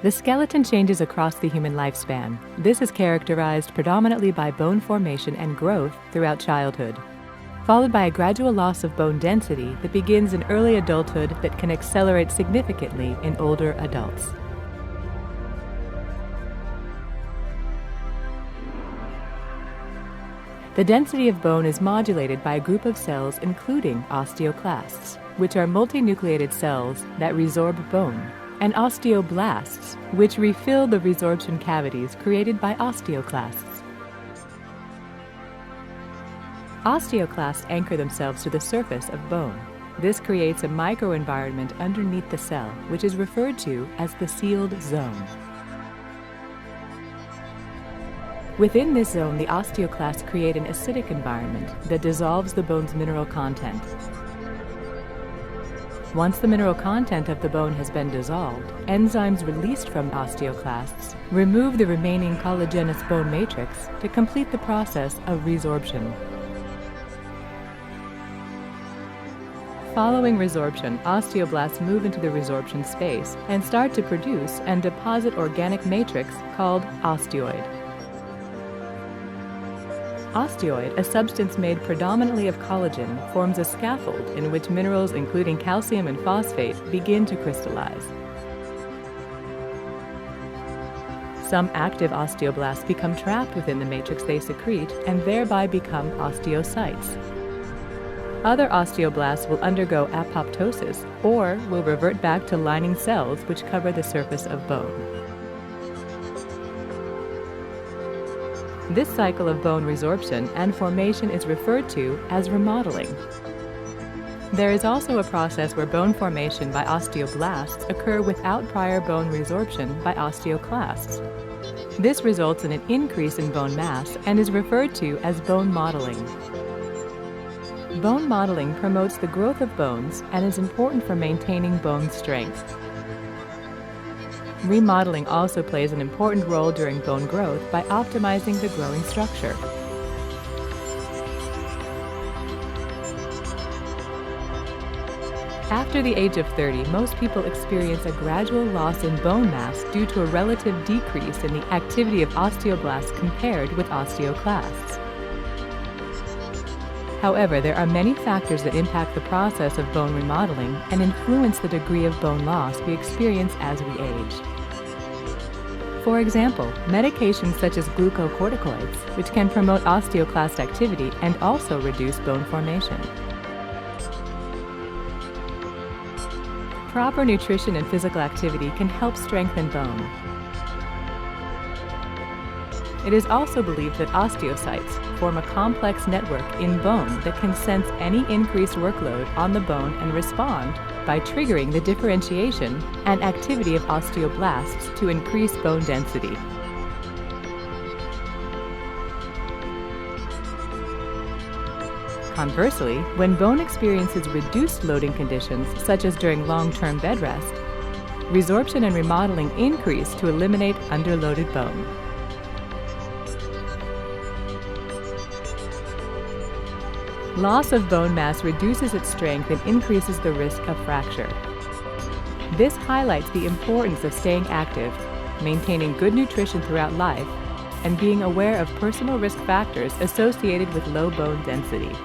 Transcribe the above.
The skeleton changes across the human lifespan. This is characterized predominantly by bone formation and growth throughout childhood, followed by a gradual loss of bone density that begins in early adulthood that can accelerate significantly in older adults. The density of bone is modulated by a group of cells including osteoclasts, which are multinucleated cells that resorb bone, and osteoblasts, which refill the resorption cavities created by osteoclasts. Osteoclasts anchor themselves to the surface of bone. This creates a microenvironment underneath the cell, which is referred to as the sealed zone. Within this zone, the osteoclasts create an acidic environment that dissolves the bone's mineral content. Once the mineral content of the bone has been dissolved, enzymes released from osteoclasts remove the remaining collagenous bone matrix to complete the process of resorption. Following resorption, osteoblasts move into the resorption space and start to produce and deposit organic matrix called osteoid. Osteoid, a substance made predominantly of collagen, forms a scaffold in which minerals including calcium and phosphate begin to crystallize. Some active osteoblasts become trapped within the matrix they secrete and thereby become osteocytes. Other osteoblasts will undergo apoptosis or will revert back to lining cells which cover the surface of bone. This cycle of bone resorption and formation is referred to as remodeling. There is also a process where bone formation by osteoblasts occur without prior bone resorption by osteoclasts. This results in an increase in bone mass and is referred to as bone modeling. Bone modeling promotes the growth of bones and is important for maintaining bone strength. Remodeling also plays an important role during bone growth by optimizing the growing structure. After the age of 30, most people experience a gradual loss in bone mass due to a relative decrease in the activity of osteoblasts compared with osteoclasts. However, there are many factors that impact the process of bone remodeling and influence the degree of bone loss we experience as we age. For example, medications such as glucocorticoids, which can promote osteoclast activity and also reduce bone formation. Proper nutrition and physical activity can help strengthen bone. It is also believed that osteocytes form a complex network in bone that can sense any increased workload on the bone and respond by triggering the differentiation and activity of osteoblasts to increase bone density. Conversely, when bone experiences reduced loading conditions, such as during long-term bed rest, resorption and remodeling increase to eliminate underloaded bone. Loss of bone mass reduces its strength and increases the risk of fracture. This highlights the importance of staying active, maintaining good nutrition throughout life, and being aware of personal risk factors associated with low bone density.